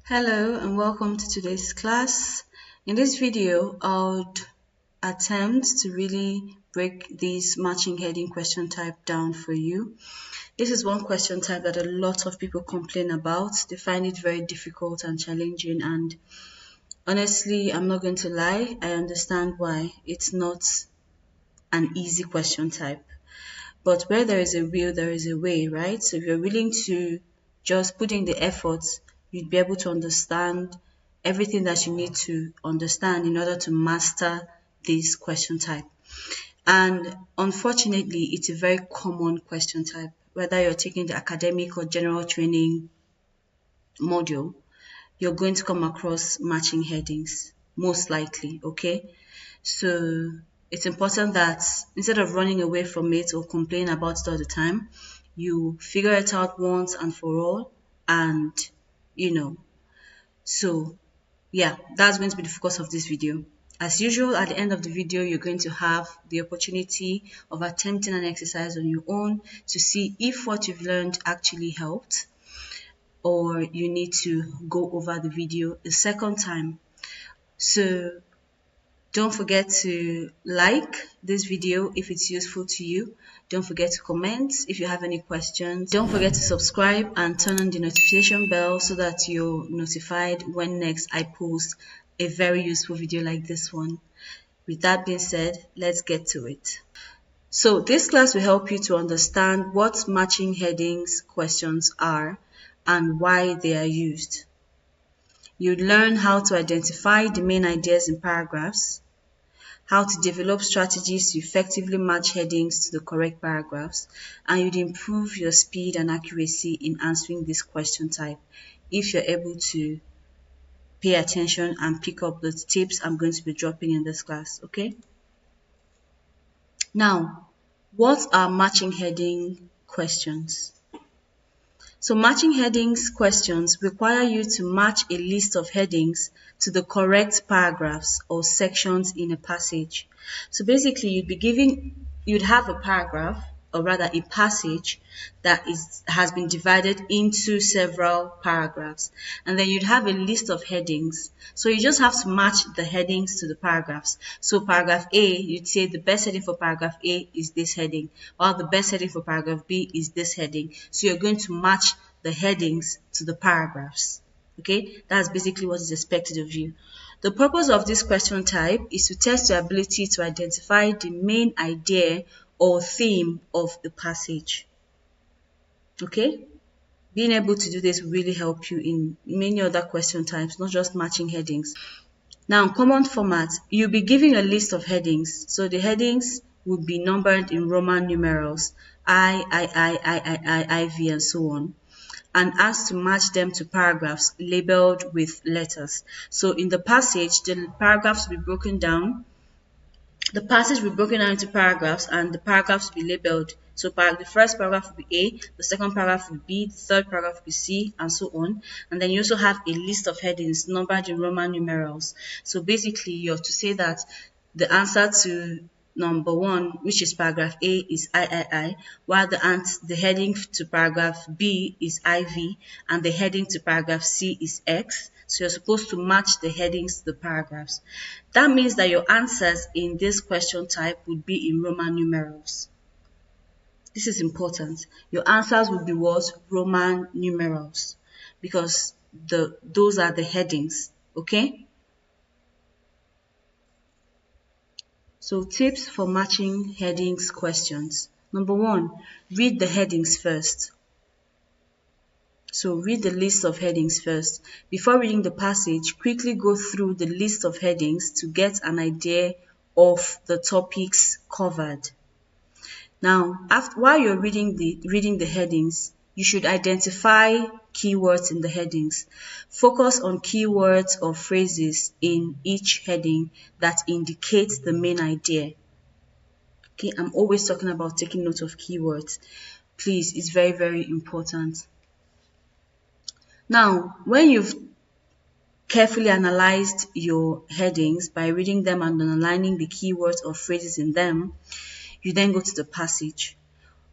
Hello and welcome to today's class. In this video, I would attempt to really break this matching heading question type down for you. This is one question type that a lot of people complain about. They find it very difficult and challenging, and honestly, I'm not going to lie, I understand why. It's not an easy question type. But where there is a will, there is a way, right? So if you're willing to just put in the effort, you'd be able to understand everything that you need to understand in order to master this question type. And unfortunately, it's a very common question type, whether you're taking the academic or general training module, you're going to come across matching headings, most likely, okay? So it's important that instead of running away from it or complain about it all the time, you figure it out once and for all. And, you know, so yeah, that's going to be the focus of this video. As usual, at the end of the video, you're going to have the opportunity of attempting an exercise on your own to see if what you've learned actually helped, or you need to go over the video a second time. So don't forget to like this video if it's useful to you. Don't forget to comment if you have any questions. Don't forget to subscribe and turn on the notification bell so that you're notified when next I post a very useful video like this one. With that being said, let's get to it. So this class will help you to understand what matching headings questions are and why they are used. You'd learn how to identify the main ideas in paragraphs, how to develop strategies to effectively match headings to the correct paragraphs, and you'd improve your speed and accuracy in answering this question type if you're able to pay attention and pick up the tips I'm going to be dropping in this class, okay? Now, what are matching heading questions? So matching headings questions require you to match a list of headings to the correct paragraphs or sections in a passage. So basically you'd have a paragraph, or rather a passage that has been divided into several paragraphs, and then you'd have a list of headings. So you just have to match the headings to the paragraphs. So paragraph A, you'd say the best heading for paragraph A is this heading, while the best heading for paragraph B is this heading. So you're going to match the headings to the paragraphs. Okay, that's basically what is expected of you. The purpose of this question type is to test your ability to identify the main idea or theme of the passage. Okay, being able to do this will really help you in many other question types, not just matching headings. Now, common format, you'll be given a list of headings. So the headings will be numbered in Roman numerals, IV, and so on, and asked to match them to paragraphs labeled with letters. So in the passage, the paragraphs will be broken down. The passage will be broken down into paragraphs, and the paragraphs will be labeled. So the first paragraph will be A, the second paragraph will be B, the third paragraph will be C, and so on. And then you also have a list of headings numbered in Roman numerals. So basically, you're to say that the answer to number 1, which is paragraph A, is III, while the heading to paragraph B is IV, and the heading to paragraph C is X. So you're supposed to match the headings to the paragraphs. That means that your answers in this question type would be in Roman numerals. This is important. Your answers would be what? Roman numerals, because those are the headings, okay? So tips for matching headings questions. Number 1, read the headings first. So read the list of headings first. Before reading the passage, quickly go through the list of headings to get an idea of the topics covered. Now, while you're reading the headings, you should identify keywords in the headings. Focus on keywords or phrases in each heading that indicate the main idea. Okay, I'm always talking about taking note of keywords. Please, it's very, very important. Now, when you've carefully analyzed your headings by reading them and underlining the keywords or phrases in them, you then go to the passage.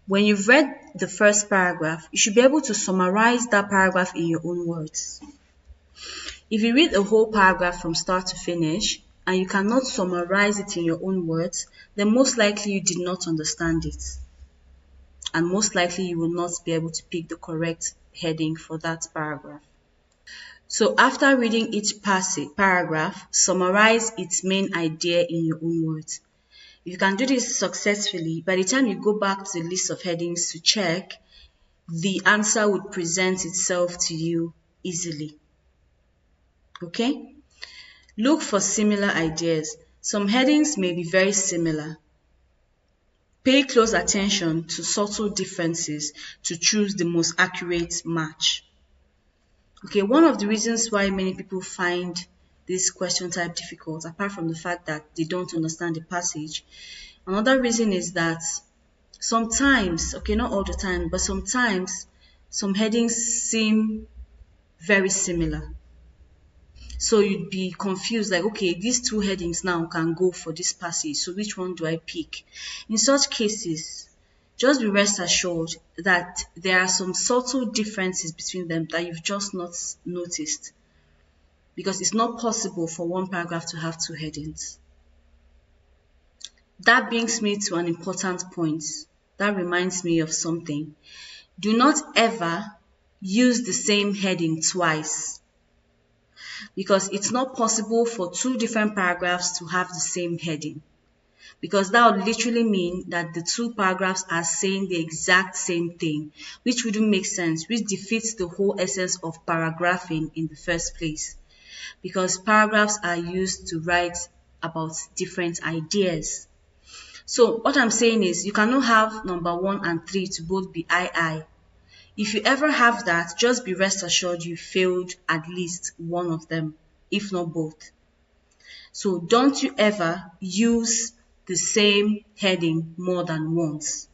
When you've read the first paragraph, you should be able to summarize that paragraph in your own words. If you read a whole paragraph from start to finish and you cannot summarize it in your own words, then most likely you did not understand it. And most likely you will not be able to pick the correct heading for that paragraph. So after reading each paragraph, summarize its main idea in your own words. If you can do this successfully, by the time you go back to the list of headings to check, the answer would present itself to you easily. Okay? Look for similar ideas. Some headings may be very similar. Pay close attention to subtle differences to choose the most accurate match. Okay, one of the reasons why many people find this question type difficult, apart from the fact that they don't understand the passage, another reason is that sometimes, okay, not all the time, but sometimes some headings seem very similar. So you'd be confused, like, okay, these two headings now can go for this passage, so which one do I pick? In such cases, just be rest assured that there are some subtle differences between them that you've just not noticed, because it's not possible for one paragraph to have two headings. That brings me to an important point. That reminds me of something. Do not ever use the same heading twice, because it's not possible for two different paragraphs to have the same heading, because that would literally mean that the two paragraphs are saying the exact same thing, which wouldn't make sense, which defeats the whole essence of paragraphing in the first place, because paragraphs are used to write about different ideas. So what I'm saying is you cannot have number 1 and 3 to both be II. If you ever have that, just be rest assured you failed at least one of them, if not both. So don't you ever use the same heading more than once.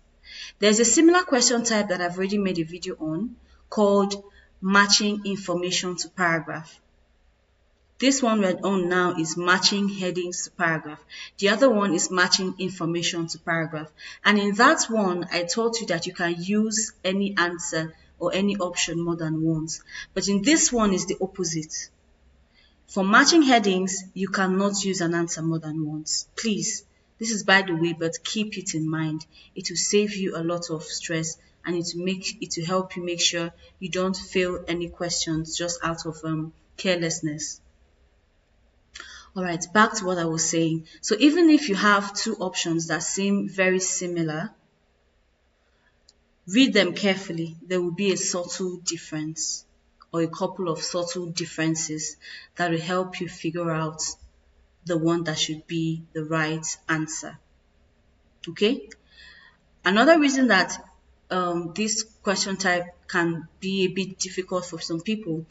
There's a similar question type that I've already made a video on called matching information to paragraph. This one we're on now is matching headings to paragraph. The other one is matching information to paragraph. And in that one, I told you that you can use any answer or any option more than once. But in this one is the opposite. For matching headings, you cannot use an answer more than once. Please, this is by the way, but keep it in mind. It will save you a lot of stress, and it will help you make sure you don't fail any questions just out of carelessness. Alright, back to what I was saying. So even if you have two options that seem very similar, read them carefully. There will be a subtle difference or a couple of subtle differences that will help you figure out the one that should be the right answer. Okay? Another reason that this question type can be a bit difficult for some people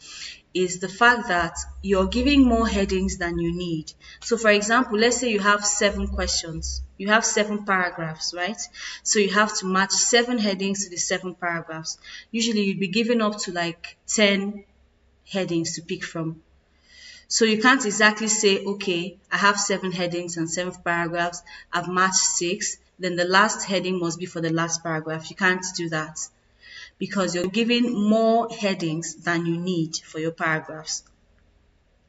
is the fact that you're giving more headings than you need. So for example, let's say you have 7 questions. You have 7 paragraphs, right? So you have to match 7 headings to the 7 paragraphs. Usually you'd be giving up to like 10 headings to pick from. So you can't exactly say, okay, I have 7 headings and 7 paragraphs, I've matched 6, then the last heading must be for the last paragraph. You can't do that because you're giving more headings than you need for your paragraphs.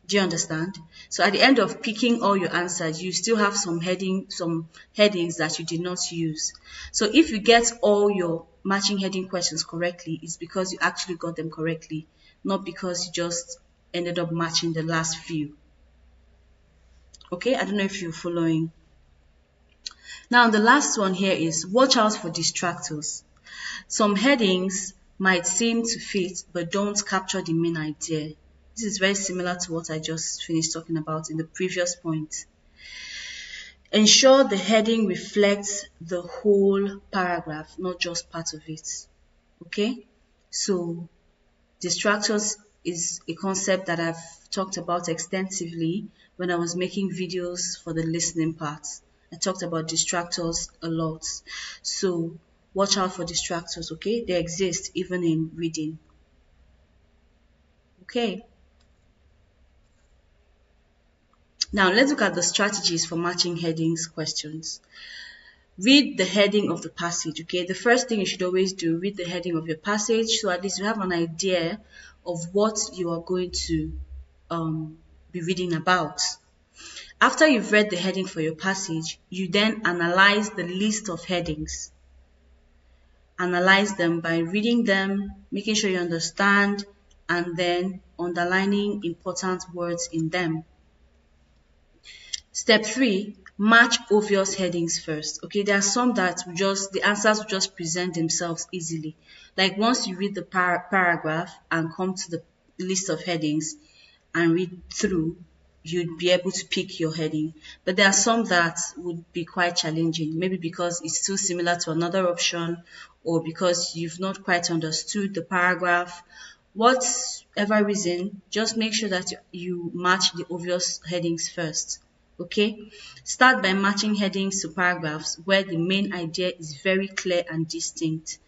Do you understand? So at the end of picking all your answers, you still have some headings that you did not use. So if you get all your matching heading questions correctly, it's because you actually got them correctly, not because you just ended up matching the last few. Okay, I don't know if you're following. Now the last one here is watch out for distractors. Some headings might seem to fit but don't capture the main idea. This is very similar to what I just finished talking about in the previous point. Ensure the heading reflects the whole paragraph, not just part of it. Okay, so distractors is a concept that I've talked about extensively when I was making videos for the listening part. I talked about distractors a lot. So watch out for distractors, okay? They exist even in reading. Okay. Now let's look at the strategies for matching headings questions. Read the heading of the passage, okay? The first thing you should always do, read the heading of your passage so at least you have an idea of what you are going to be reading about. After you've read the heading for your passage, you then analyze the list of headings. Analyze them by reading them, making sure you understand, and then underlining important words in them. Step 3, match obvious headings first. Okay, there are some that the answers will just present themselves easily. Like once you read the paragraph and come to the list of headings and read through, you'd be able to pick your heading. But there are some that would be quite challenging, maybe because it's too similar to another option, or because you've not quite understood the paragraph. Whatever reason, just make sure that you match the obvious headings first. Okay, start by matching headings to paragraphs where the main idea is very clear and distinct.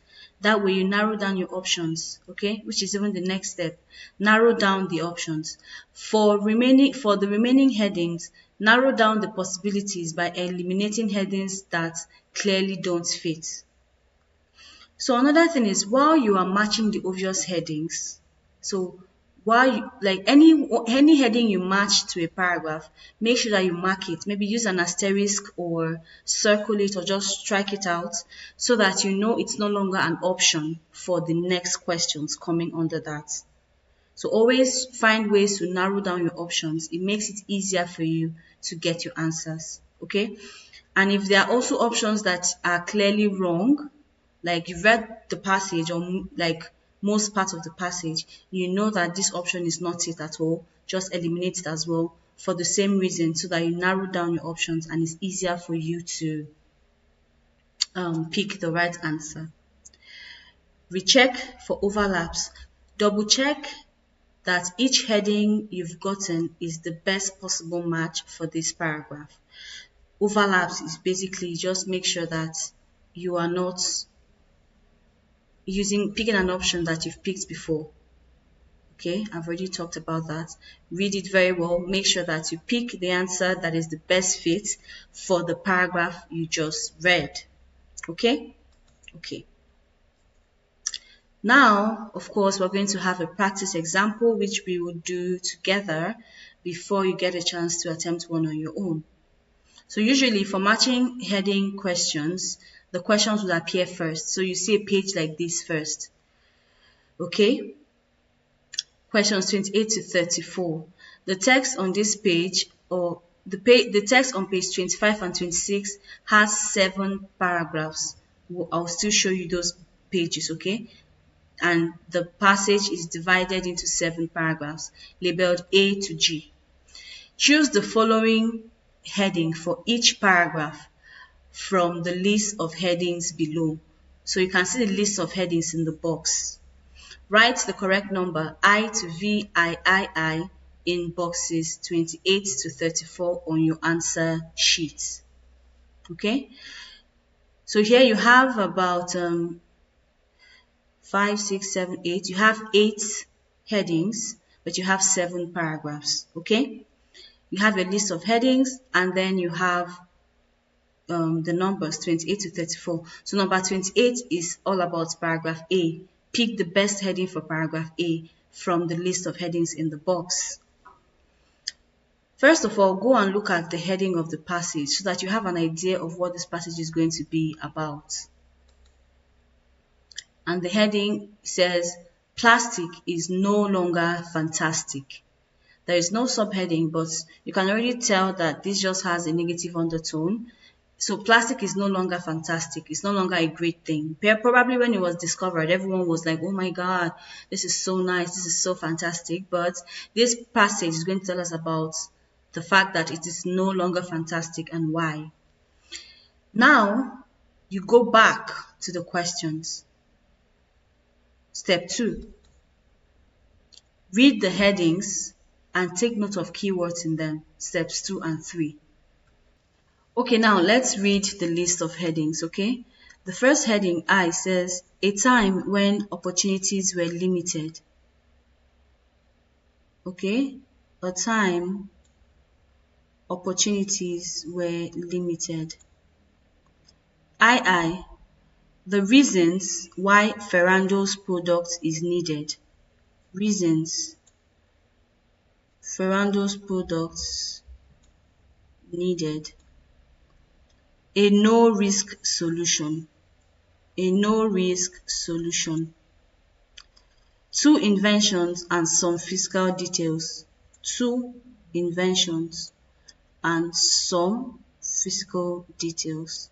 That way you narrow down your options, okay, which is even the next step. Narrow down the options. For the remaining headings, narrow down the possibilities by eliminating headings that clearly don't fit. So another thing is, while you are matching the obvious headings, so while you, like any heading you match to a paragraph, make sure that you mark it. Maybe use an asterisk or circle it or just strike it out so that you know it's no longer an option for the next questions coming under that. So always find ways to narrow down your options. It makes it easier for you to get your answers, okay? And if there are also options that are clearly wrong, like you've read the passage or like most parts of the passage, you know that this option is not it at all, just eliminate it as well for the same reason, so that you narrow down your options and it's easier for you to pick the right answer. Recheck for overlaps. Double check that each heading you've gotten is the best possible match for this paragraph. Overlaps is basically just make sure that you are not picking an option that you've picked before. Okay, I've already talked about that. Read it very well. Make sure that you pick the answer that is the best fit for the paragraph you just read. Okay? Okay. Now, of course, we're going to have a practice example which we will do together before you get a chance to attempt one on your own. So usually for matching heading questions, the questions will appear first. So you see a page like this first. Okay? Questions 28 to 34. The text on this page, or the text on page 25 and 26 has 7 paragraphs. I'll still show you those pages, okay? And the passage is divided into 7 paragraphs labeled A to G. Choose the following heading for each paragraph from the list of headings below. So you can see the list of headings in the box. Write the correct number I to VIII in boxes 28 to 34 on your answer sheet. Okay? So here you have about 5, 6, 7, 8. You have 8 headings, but you have 7 paragraphs. Okay? You have a list of headings, and then you have the numbers 28 to 34. So number 28 is all about paragraph A. Pick the best heading for paragraph A from the list of headings in the box. First of all, go and look at the heading of the passage so that you have an idea of what this passage is going to be about. And the heading says, plastic is no longer fantastic. There is no subheading, but you can already tell that this just has a negative undertone. So plastic is no longer fantastic. It's no longer a great thing. Probably when it was discovered, everyone was like, oh my God, this is so nice. This is so fantastic. But this passage is going to tell us about the fact that it is no longer fantastic and why. Now, you go back to the questions. Step 2. Read the headings and take note of keywords in them. Steps 2 and 3. Okay, now let's read the list of headings, okay? The first heading, I, says, a time when opportunities were limited. Okay? A time opportunities were limited. II, the reasons why Ferrando's product is needed. Reasons Ferrando's products needed. A no-risk solution. A no-risk solution. 2 inventions and some fiscal details. 2 inventions and some fiscal details.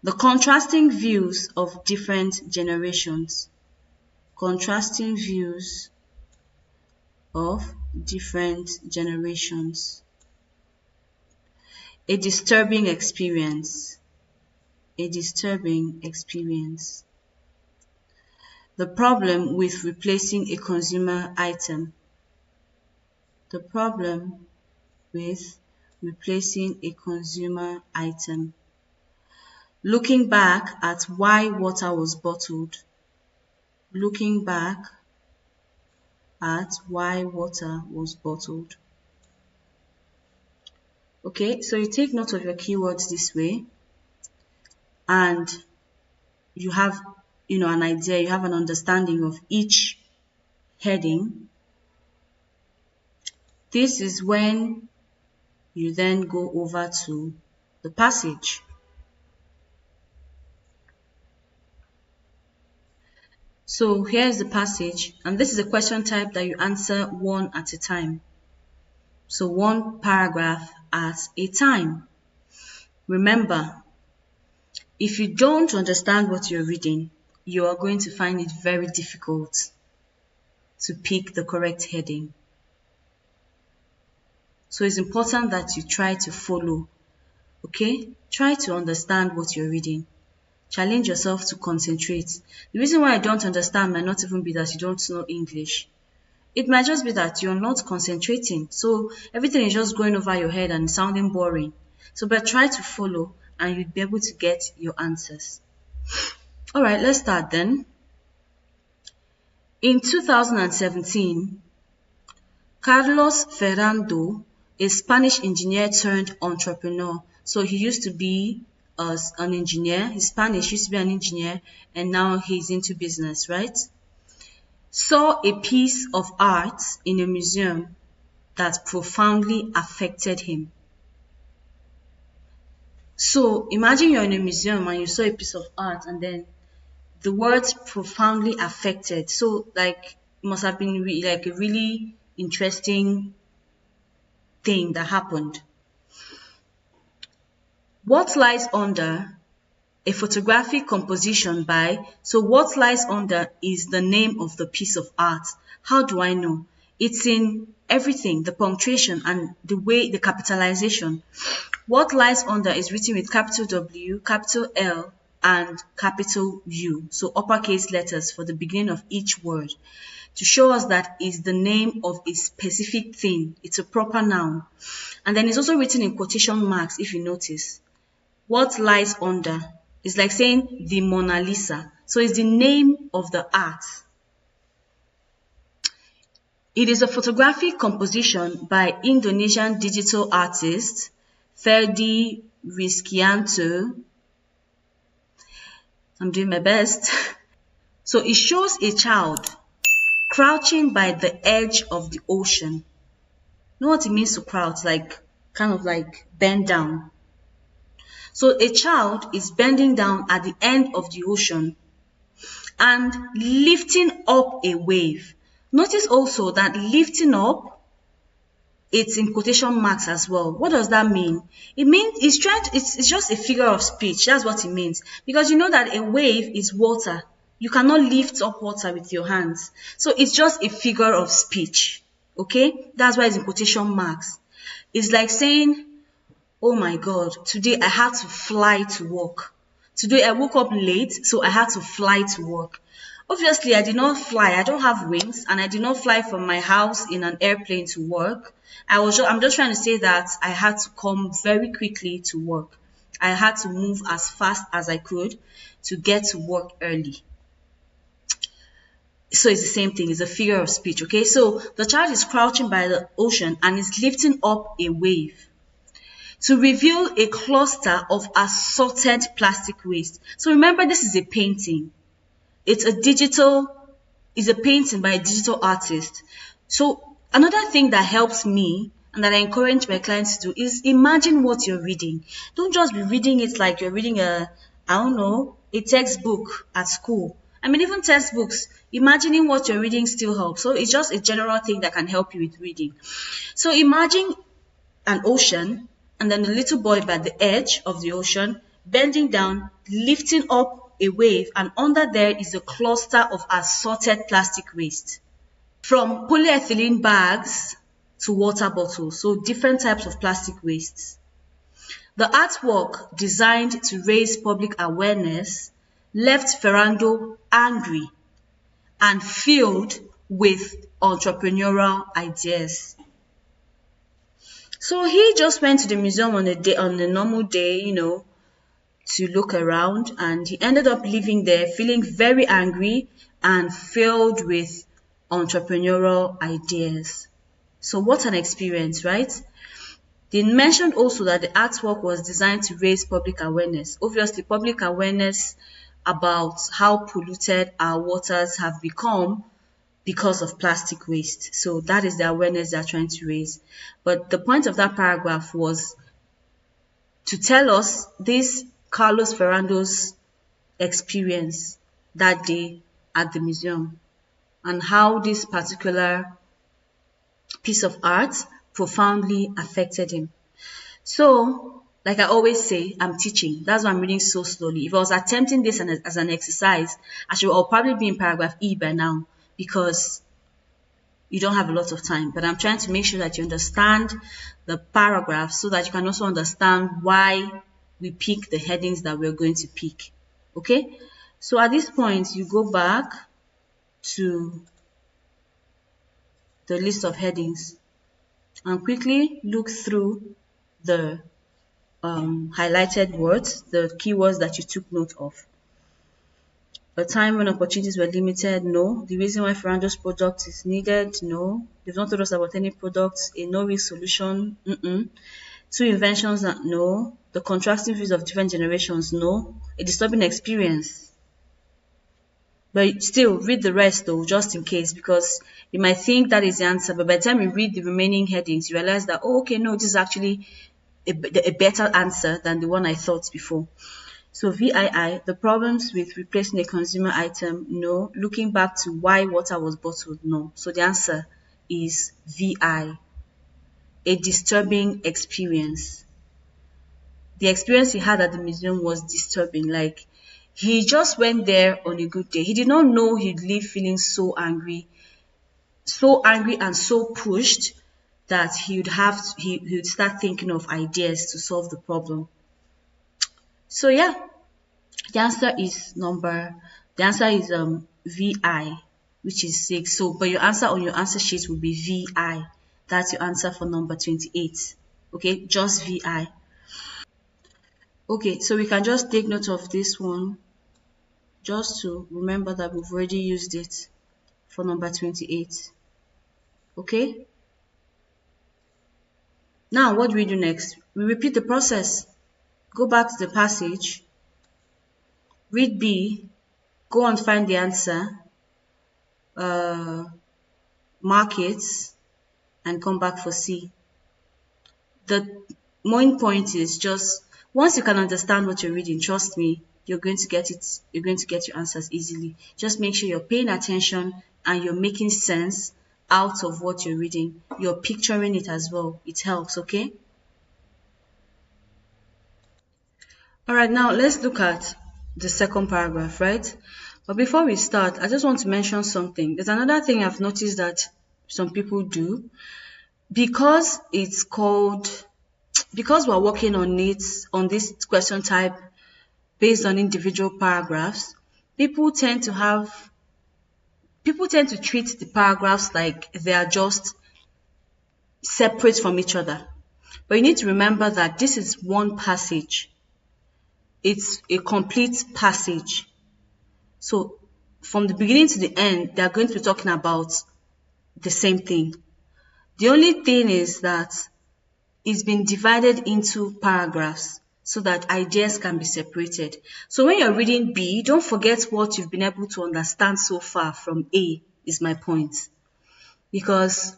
The contrasting views of different generations. Contrasting views of different generations. A disturbing experience. A disturbing experience. The problem with replacing a consumer item. The problem with replacing a consumer item. Looking back at why water was bottled. Looking back at why water was bottled. Okay, so you take note of your keywords this way, and you have, an idea, you have an understanding of each heading. This is when you then go over to the passage. So here's the passage, and this is a question type that you answer one at a time. So one paragraph at a time. Remember, if you don't understand what you're reading, you are going to find it very difficult to pick the correct heading. So it's important that you try to follow, okay? Try to understand what you're reading. Challenge yourself to concentrate. The reason why I don't understand might not even be that you don't know English. It might just be that you're not concentrating. So everything is just going over your head and sounding boring. So but try to follow and you'll be able to get your answers. Alright, let's start then. In 2017, Carlos Ferrando, a Spanish engineer turned entrepreneur. So he used to be an engineer. He's Spanish, used to be an engineer, and now he's into business, right? Saw a piece of art in a museum that profoundly affected him. So imagine you're in a museum and you saw a piece of art, and then the words profoundly affected. So like it must have been like a really interesting thing that happened. What lies under a photographic composition by, so what lies under is the name of the piece of art. How do I know? It's in everything, the punctuation and the way, the capitalization. What lies under is written with capital W, capital L, and capital U. So uppercase letters for the beginning of each word to show us that is the name of a specific thing. It's a proper noun. And then it's also written in quotation marks if you notice. What lies under is like saying the Mona Lisa. So it's the name of the art. It is a photographic composition by Indonesian digital artist Ferdi Rizkianto. I'm doing my best. So it shows a child crouching by the edge of the ocean. You know what it means to crouch? Like, kind of like bend down. So a child is bending down at the end of the ocean and lifting up a wave. Notice also that lifting up, it's in quotation marks as well. What does that mean? It means it's just a figure of speech. That's what it means. Because you know that a wave is water. You cannot lift up water with your hands. So it's just a figure of speech. Okay? That's why it's in quotation marks. It's like saying, oh my God, today I had to fly to work. Today I woke up late, so I had to fly to work. Obviously, I did not fly. I don't have wings, and I did not fly from my house in an airplane to work. I'm just trying to say that I had to come very quickly to work. I had to move as fast as I could to get to work early. So it's the same thing. It's a figure of speech, okay? So the child is crouching by the ocean and is lifting up a wave to reveal a cluster of assorted plastic waste. So remember, this is a painting. It's a painting by a digital artist. So Another thing that helps me and that I encourage my clients to do is imagine what you're reading. Don't just be reading it like you're reading I don't know, a textbook at school. I mean, even textbooks, imagining what you're reading still helps. So it's just a general thing that can help you with reading. So imagine an ocean and then a little boy by the edge of the ocean, bending down, lifting up a wave, and under there is a cluster of assorted plastic waste. From polyethylene bags to water bottles, so different types of plastic wastes. The artwork, designed to raise public awareness, left Ferrando angry and filled with entrepreneurial ideas. So he just went to the museum on a normal day, to look around, and he ended up leaving there feeling very angry and filled with entrepreneurial ideas. So what an experience, right? They mentioned also that the artwork was designed to raise public awareness. Obviously, public awareness about how polluted our waters have become because of plastic waste. So that is the awareness they're trying to raise. But the point of that paragraph was to tell us this Carlos Ferrando's experience that day at the museum and how this particular piece of art profoundly affected him. So, like I always say, I'm teaching. That's why I'm reading so slowly. If I was attempting this as an exercise, I'll probably be in paragraph E by now because you don't have a lot of time. But I'm trying to make sure that you understand the paragraph so that you can also understand why we pick the headings that we're going to pick. Okay? So at this point, you go back to the list of headings and quickly look through the highlighted words, the keywords that you took note of. A time when opportunities were limited, no. The reason why Ferrando's product is needed, no. They've not told us about any products. A no-risk solution, Two inventions, no. The contrasting views of different generations, no. A disturbing experience. But still, read the rest though, just in case, because you might think that is the answer, but by the time you read the remaining headings, you realize that, oh, okay, no, this is actually a better answer than the one I thought before. So VII, the problems with replacing a consumer item, no. Looking back to why water was bottled, no. So the answer is VI, a disturbing experience. The experience he had at the museum was disturbing. Like, he just went there on a good day. He did not know he'd leave feeling so angry and so pushed that he would start thinking of ideas to solve the problem. So yeah, the answer is VI, which is 6. So, but your answer on your answer sheet will be VI. That's your answer for number 28. Okay, just VI. Okay, so we can just take note of this one just to remember that we've already used it for number 28. Okay? Now, what do we do next? We repeat the process. Go back to the passage, read B, go and find the answer, mark it, and come back for C. The main point is just once you can understand what you're reading, trust me, you're going to get it. You're going to get your answers easily. Just make sure you're paying attention and you're making sense out of what you're reading. You're picturing it as well. It helps, okay? All right, now let's look at the second paragraph, right? But before we start, I just want to mention something. There's another thing I've noticed that some people do. Because we're working on this question type based on individual paragraphs, people tend to treat the paragraphs like they are just separate from each other. But you need to remember that this is one passage. It's a complete passage. So from the beginning to the end, they're going to be talking about the same thing. The only thing is that it's been divided into paragraphs so that ideas can be separated. So when you're reading B, don't forget what you've been able to understand so far from A, is my point. Because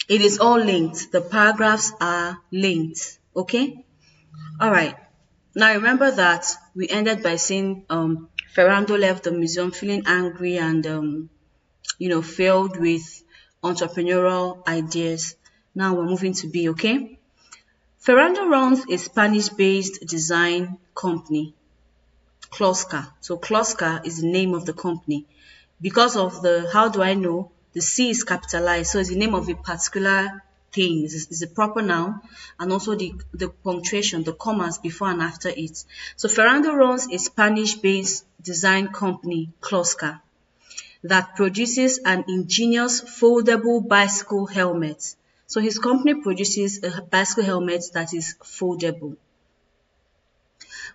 It is all linked. The paragraphs are linked. Okay? All right. Now remember that we ended by saying Ferrando left the museum feeling angry and filled with entrepreneurial ideas. Now we're moving to B, okay? Ferrando runs a Spanish-based design company, Closca. So Closca is the name of the company. Because of the, how do I know? The C is capitalized, so it's the name of a particular thing. It's a proper noun, and also the punctuation, the commas before and after it. So Ferrando runs a Spanish-based design company, Closca, that produces an ingenious foldable bicycle helmet. So his company produces a bicycle helmet that is foldable.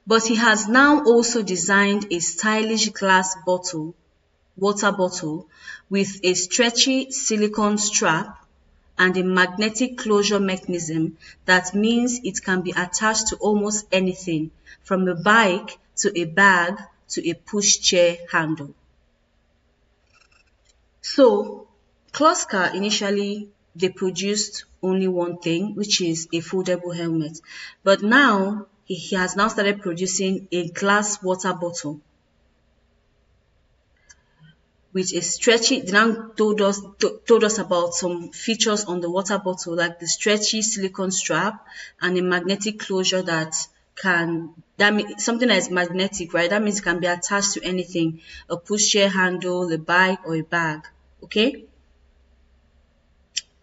But he has now also designed a stylish glass bottle, water bottle, with a stretchy silicone strap and a magnetic closure mechanism that means it can be attached to almost anything, from a bike to a bag to a pushchair handle. So Closca initially they produced only one thing, which is a foldable helmet. But now he has now started producing a glass water bottle with a stretchy. They now told us about some features on the water bottle, like the stretchy silicone strap and a magnetic closure that means something that is magnetic, right? That means it can be attached to anything, a pushchair handle, a bike, or a bag. Okay.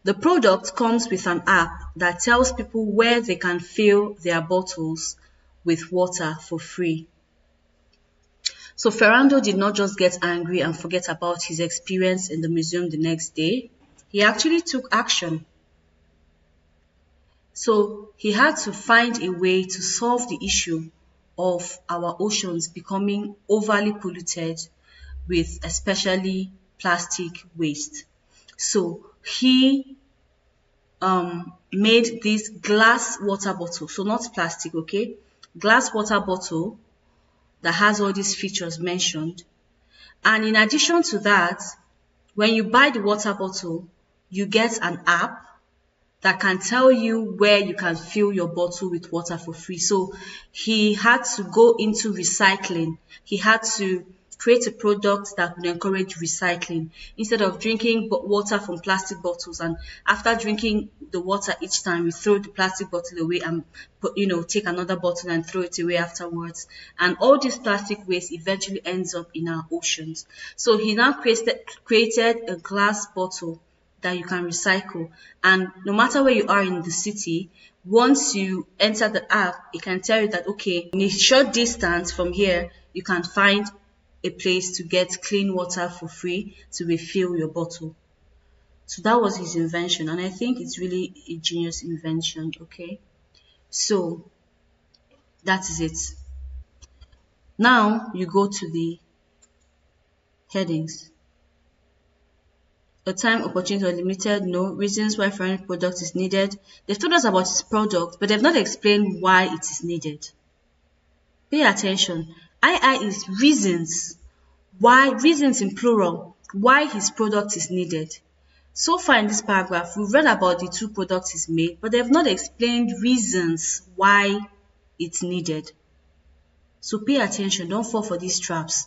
The product comes with an app that tells people where they can fill their bottles with water for free. So Ferrando did not just get angry and forget about his experience in the museum the next day. He actually took action. So he had to find a way to solve the issue of our oceans becoming overly polluted with especially plastic waste. So he made this glass water bottle. So not plastic, okay? Glass water bottle that has all these features mentioned. And in addition to that, when you buy the water bottle, you get an app that can tell you where you can fill your bottle with water for free. So he had to go into recycling. He had to create a product that would encourage recycling instead of drinking water from plastic bottles, and after drinking the water each time we throw the plastic bottle away and take another bottle and throw it away afterwards, and all this plastic waste eventually ends up in our oceans. So he now created a glass bottle that you can recycle, and no matter where you are in the city, once you enter the app, it can tell you that okay, in a short distance from here you can find a place to get clean water for free to refill your bottle. So that was his invention, and I think it's really a genius invention. Okay, so that is it. Now you go to the headings. A time, opportunity, or limited? No. Reasons why foreign product is needed. They've told us about its product, but they've not explained why it is needed. Pay attention. II is reasons. Why? Reasons in plural. Why his product is needed. So far in this paragraph, we've read about the two products he's made, but they've not explained reasons why it's needed. So pay attention. Don't fall for these traps.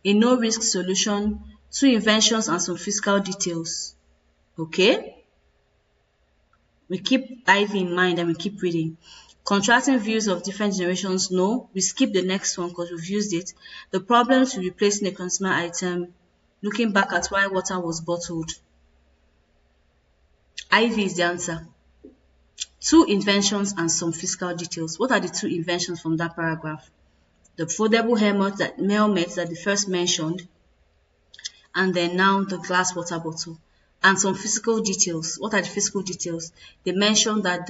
A no-risk solution, two inventions and some fiscal details. Okay? We keep IV in mind and we keep reading. Contrasting views of different generations, no. We skip the next one because we've used it. The problems with replacing a consumer item, looking back at why water was bottled. IV is the answer. Two inventions and some fiscal details. What are the two inventions from that paragraph? The foldable helmet that they first mentioned, and then now the glass water bottle, and some physical details. What are the physical details? They mentioned that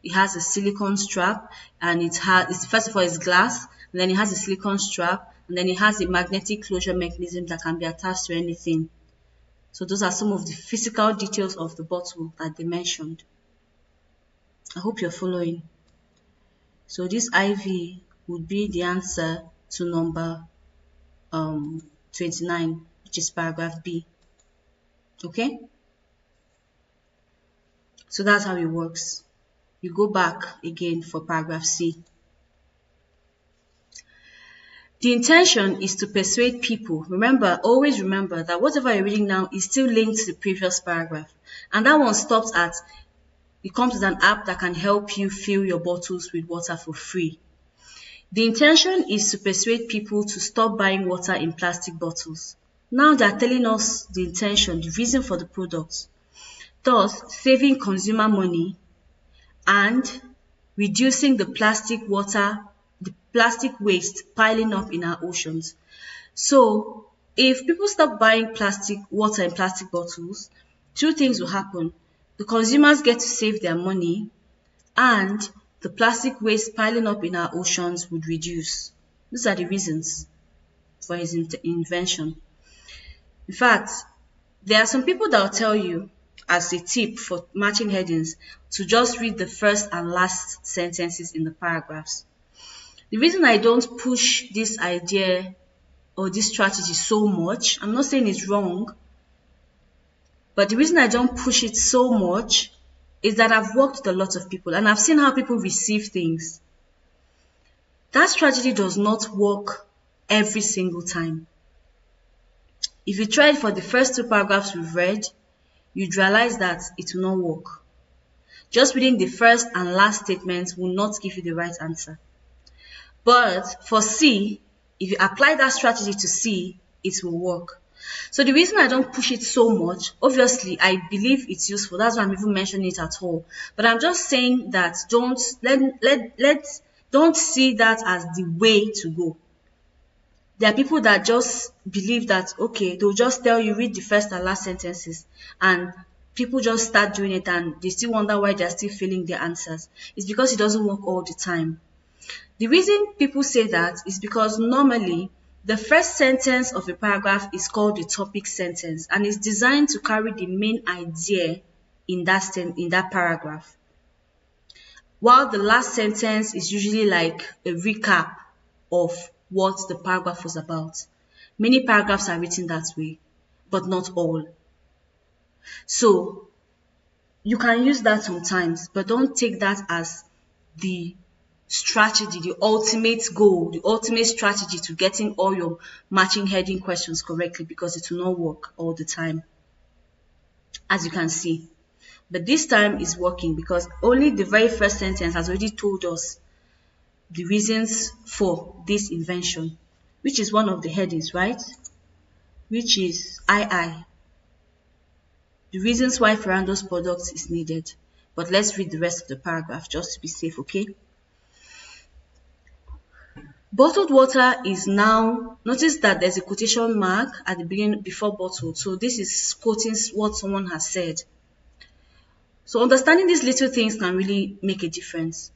it has a silicone strap, and it's first of all it's glass, and then it has a silicone strap, and then it has a magnetic closure mechanism that can be attached to anything. So those are some of the physical details of the bottle that they mentioned. I hope you're following. So this IV would be the answer to number 29, which is paragraph B. Okay? So that's how it works. You go back again for paragraph C. The intention is to persuade people. Remember, always remember that whatever you're reading now is still linked to the previous paragraph. And that one stops at, it comes with an app that can help you fill your bottles with water for free. The intention is to persuade people to stop buying water in plastic bottles. Now they're telling us the intention, the reason for the product, thus saving consumer money and reducing the plastic waste piling up in our oceans. So if people stop buying plastic water in plastic bottles, two things will happen. The consumers get to save their money and the plastic waste piling up in our oceans would reduce. These are the reasons for his invention. In fact, there are some people that will tell you as a tip for matching headings to just read the first and last sentences in the paragraphs. The reason I don't push this idea or this strategy so much, I'm not saying it's wrong, but the reason I don't push it so much is that I've worked with a lot of people and I've seen how people receive things. That strategy does not work every single time. If you try it for the first two paragraphs we've read, you'd realize that it will not work. Just reading the first and last statements will not give you the right answer. But for C, if you apply that strategy to C, it will work. So the reason I don't push it so much, obviously I believe it's useful. That's why I'm even mentioning it at all. But I'm just saying that don't see that as the way to go. There are people that just believe that, okay, they'll just tell you, read the first and last sentences, and people just start doing it and they still wonder why they're still failing their answers. It's because it doesn't work all the time. The reason people say that is because normally the first sentence of a paragraph is called the topic sentence and is designed to carry the main idea in that paragraph. While the last sentence is usually like a recap of what the paragraph was about. Many paragraphs are written that way, but not all. So you can use that sometimes, but don't take that as the strategy, the ultimate goal, the ultimate strategy to getting all your matching heading questions correctly, because it will not work all the time, as you can see. But this time is working because only the very first sentence has already told us the reasons for this invention, which is one of the headings, right? Which is II. The reasons why Ferrando's product is needed. But let's read the rest of the paragraph just to be safe, okay? Bottled water is now, notice that there's a quotation mark at the beginning before bottled. So this is quoting what someone has said. So understanding these little things can really make a difference.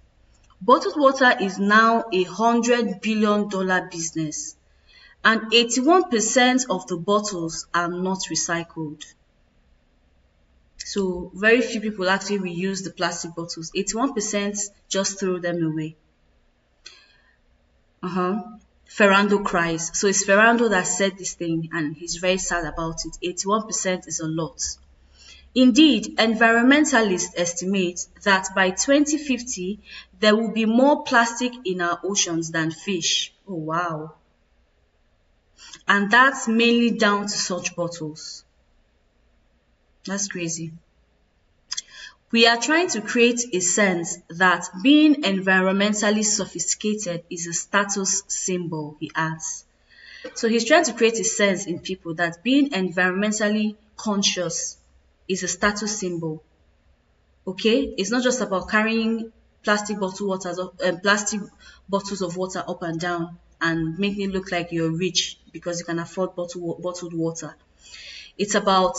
Bottled water is now a $100 billion business, and 81% of the bottles are not recycled. So very few people actually reuse the plastic bottles. 81% just throw them away. Ferrando cries. So it's Ferrando that said this thing and he's very sad about it. 81% is a lot. Indeed, environmentalists estimate that by 2050, there will be more plastic in our oceans than fish. Oh, wow. And that's mainly down to such bottles. That's crazy. We are trying to create a sense that being environmentally sophisticated is a status symbol, he adds. So he's trying to create a sense in people that being environmentally conscious is a status symbol. Okay? It's not just about carrying plastic bottles of water up and down and making it look like you're rich because you can afford bottled water. It's about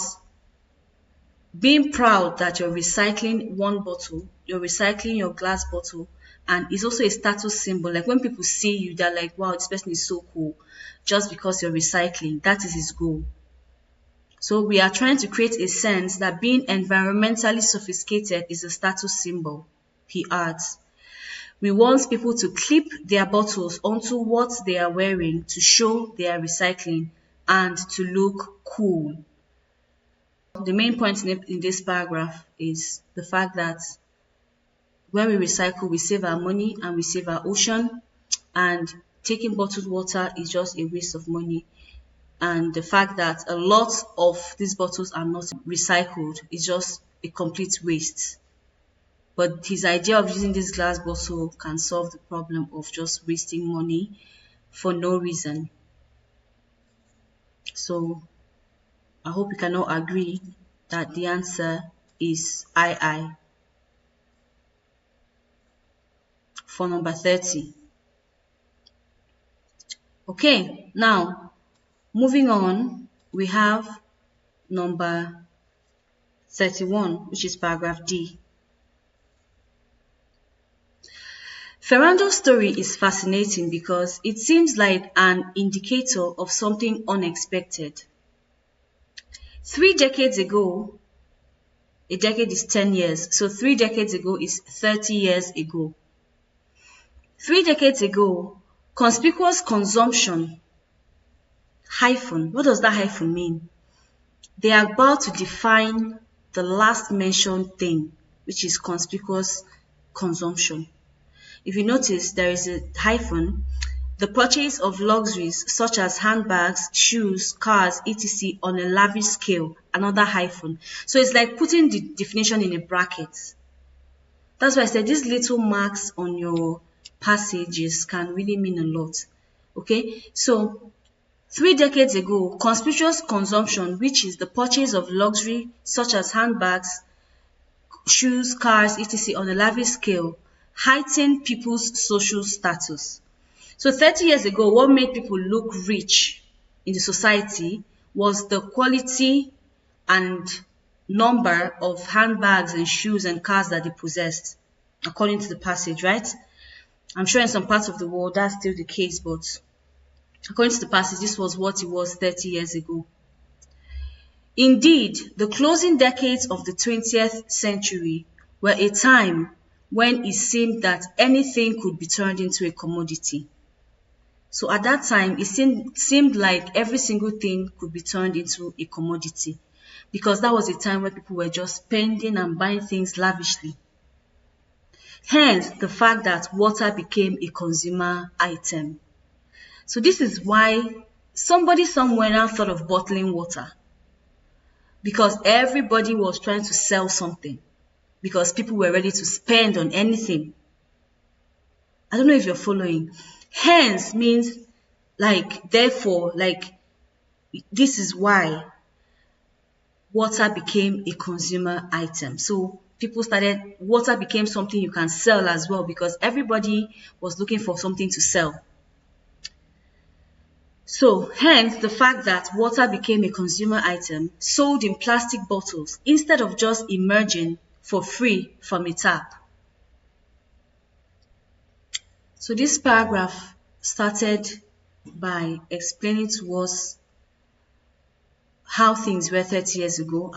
being proud that you're recycling one bottle, you're recycling your glass bottle, and it's also a status symbol. Like when people see you, they're like, wow, this person is so cool. Just because you're recycling, that is his goal. So we are trying to create a sense that being environmentally sophisticated is a status symbol, he adds. We want people to clip their bottles onto what they are wearing to show they are recycling and to look cool. the main point in this paragraph is the fact that when we recycle, we save our money and we save our ocean, and taking bottled water is just a waste of money. And the fact that a lot of these bottles are not recycled is just a complete waste. But his idea of using this glass bottle can solve the problem of just wasting money for no reason. So I hope we can all agree that the answer is II for number 30. Okay, now moving on, we have number 31, which is paragraph D. Ferrando's story is fascinating because it seems like an indicator of something unexpected. 3 decades ago, a decade is 10 years, so 3 decades ago is 30 years ago. 3 decades ago, conspicuous consumption, hyphen, what does that hyphen mean? They are about to define the last mentioned thing, which is conspicuous consumption. If you notice, there is a hyphen. The purchase of luxuries such as handbags, shoes, cars, etc. on a lavish scale, another hyphen. So it's like putting the definition in a bracket. That's why I said these little marks on your passages can really mean a lot. Okay, so 3 decades ago, conspicuous consumption, which is the purchase of luxury such as handbags, shoes, cars, etc. on a lavish scale, heightened people's social status. So 30 years ago, what made people look rich in the society was the quality and number of handbags and shoes and cars that they possessed, according to the passage, right? I'm sure in some parts of the world that's still the case, but according to the passage, this was what it was 30 years ago. Indeed, the closing decades of the 20th century were a time when it seemed that anything could be turned into a commodity. So at that time, it seemed like every single thing could be turned into a commodity, because that was a time where people were just spending and buying things lavishly. Hence, the fact that water became a consumer item. So this is why somebody somewhere now thought of bottling water, because everybody was trying to sell something, because people were ready to spend on anything. I don't know if you're following. Hence means like, therefore, like, this is why water became a consumer item. So water became something you can sell as well, because everybody was looking for something to sell. So hence the fact that water became a consumer item sold in plastic bottles instead of just emerging for free from a tap. So this paragraph started by explaining to us how things were 30 years ago,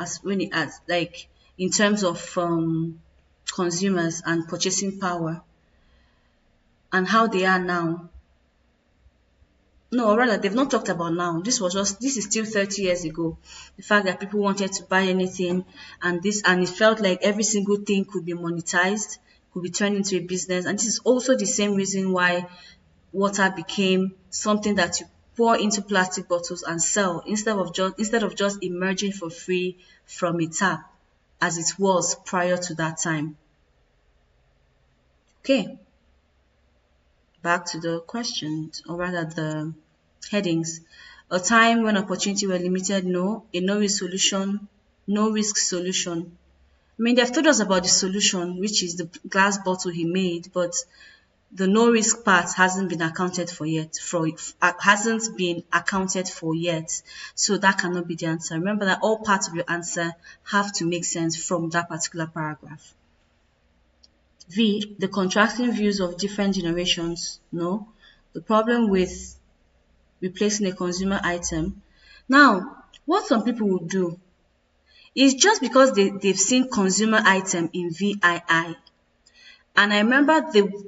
like in terms of consumers and purchasing power, and how they are now. No, or rather, they've not talked about now. This is still 30 years ago. The fact that people wanted to buy anything, and it felt like every single thing could be monetized, could be turned into a business. And this is also the same reason why water became something that you pour into plastic bottles and sell instead of just emerging for free from a tap, as it was prior to that time. Okay. Back to the questions, or rather the headings. A time when opportunity were limited, no. A no-risk solution, no-risk solution. I mean, they've told us about the solution, which is the glass bottle he made, but the no-risk part hasn't been accounted for yet. So that cannot be the answer. Remember that all parts of your answer have to make sense from that particular paragraph. V, the contrasting views of different generations. No. The problem with replacing a consumer item. Now, what some people will do is just because they've seen consumer item in VII, and I remember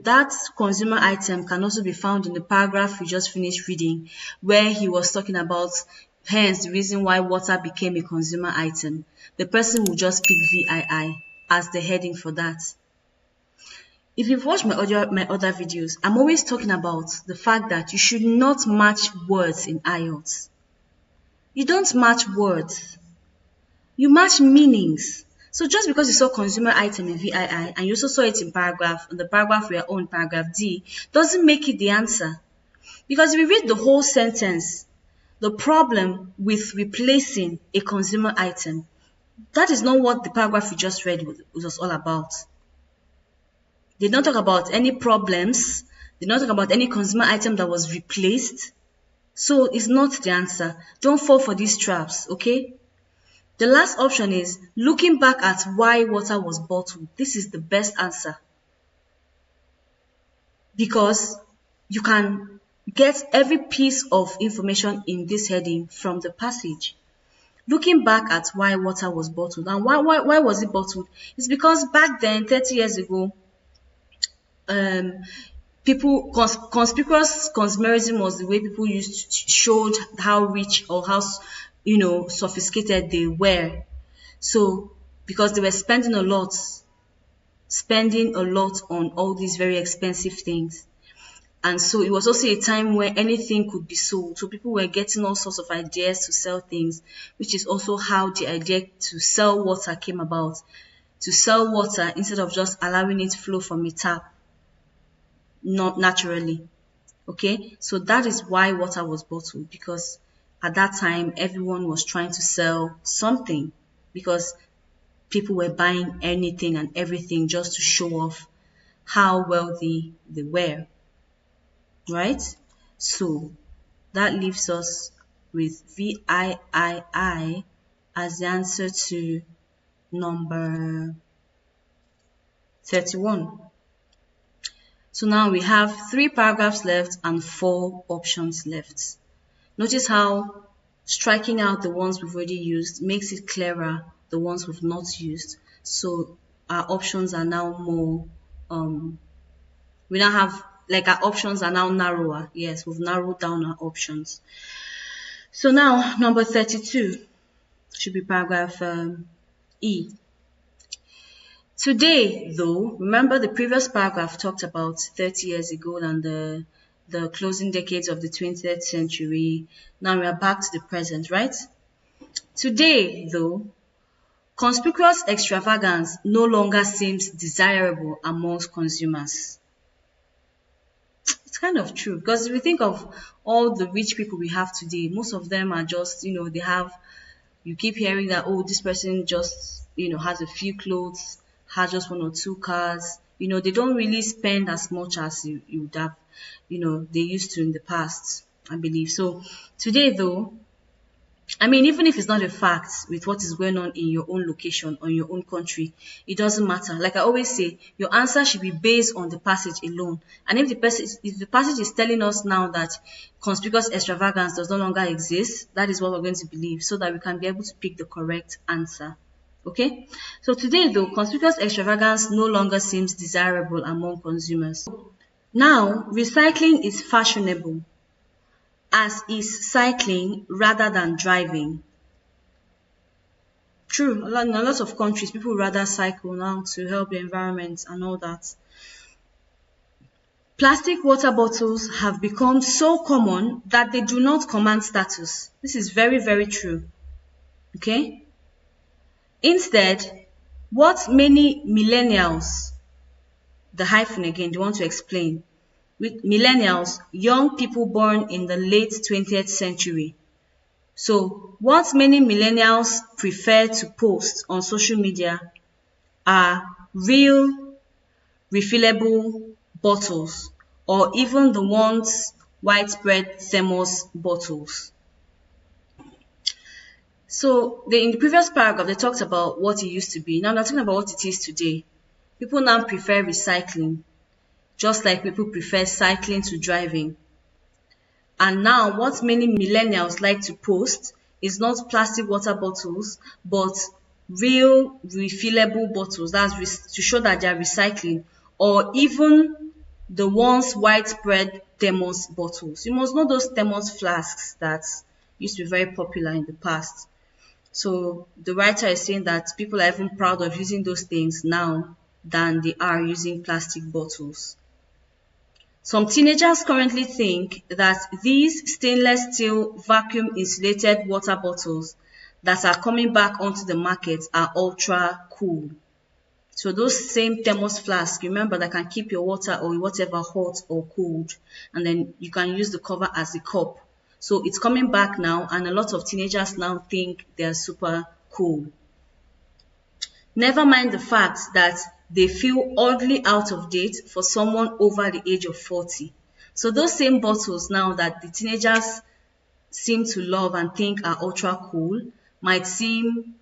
that consumer item can also be found in the paragraph we just finished reading, where he was talking about hence the reason why water became a consumer item. the person will just pick VII as the heading for that. If you've watched my other videos, I'm always talking about the fact that you should not match words in IELTS. You don't match words. You match meanings. So just because you saw consumer item in VII and you also saw it in the paragraph we are on, paragraph D, doesn't make it the answer. Because if you read the whole sentence, the problem with replacing a consumer item, that is not what the paragraph we just read was all about. They don't talk about any problems. They don't talk about any consumer item that was replaced. So it's not the answer. Don't fall for these traps, okay? The last option is looking back at why water was bottled. This is the best answer. Because you can get every piece of information in this heading from the passage. Looking back at why water was bottled. And why was it bottled? It's because back then, 30 years ago, conspicuous consumerism was the way people showed how rich or how sophisticated they were. So because they were spending a lot on all these very expensive things. And so it was also a time where anything could be sold. So people were getting all sorts of ideas to sell things, which is also how the idea to sell water came about. To sell water instead of just allowing it flow from a tap, not naturally. Okay, so that is why water was bottled, because at that time everyone was trying to sell something, because people were buying anything and everything just to show off how wealthy they were. Right? So that leaves us with VIII as the answer to number 31. So now we have 3 paragraphs left and 4 options left. Notice how striking out the ones we've already used makes it clearer the ones we've not used. So our options are now more, we now have, like, our options are now narrower. Yes, we've narrowed down our options. So now number 32 should be paragraph E. Today, though, remember the previous paragraph talked about 30 years ago and the closing decades of the 20th century. Now we are back to the present, right? Today, though, conspicuous extravagance no longer seems desirable amongst consumers. It's kind of true, because if we think of all the rich people we have today, most of them are just, they have, you keep hearing that, oh, this person just, has a few clothes, has just 1 or 2 cars. They don't really spend as much as you would have, they used to in the past, I believe. So today, though, I mean, even if it's not a fact with what is going on in your own location or in your own country, it doesn't matter. Like I always say, your answer should be based on the passage alone. And if the passage is telling us now that conspicuous extravagance does no longer exist, that is what we're going to believe, so that we can be able to pick the correct answer. Okay? So today, though, conspicuous extravagance no longer seems desirable among consumers. Now, recycling is fashionable, as is cycling rather than driving. True, in a lot of countries, people rather cycle now to help the environment and all that. Plastic water bottles have become so common that they do not command status. This is very, very true. Okay? Instead, what many millennials, the hyphen again, they want to explain. With millennials, young people born in the late 20th century. So what many millennials prefer to post on social media are real refillable bottles, or even the once widespread thermos bottles. So in the previous paragraph, they talked about what it used to be. Now they're talking about what it is today. People now prefer recycling, just like people prefer cycling to driving. And now what many millennials like to post is not plastic water bottles, but real refillable bottles. That's to show that they are recycling, or even the once widespread thermos bottles. You must know those thermos flasks that used to be very popular in the past. So the writer is saying that people are even proud of using those things now than they are using plastic bottles. Some teenagers currently think that these stainless steel vacuum insulated water bottles that are coming back onto the market are ultra cool. So those same thermos flasks, remember, that can keep your water or whatever hot or cold, and then you can use the cover as a cup. So it's coming back now, and a lot of teenagers now think they're super cool. Never mind the fact that they feel oddly out of date for someone over the age of 40. So those same bottles now that the teenagers seem to love and think are ultra cool might seem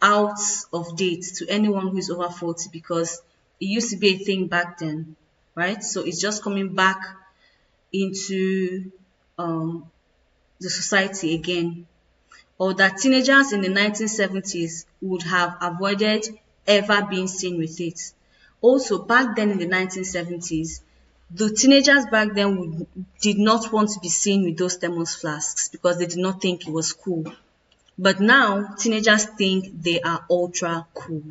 out of date to anyone who is over 40, because it used to be a thing back then, right? So it's just coming back into the society again. Or that teenagers in the 1970s would have avoided ever being seen with it. Also, back then in the 1970s, the teenagers back then did not want to be seen with those thermos flasks because they did not think it was cool. But now, teenagers think they are ultra cool.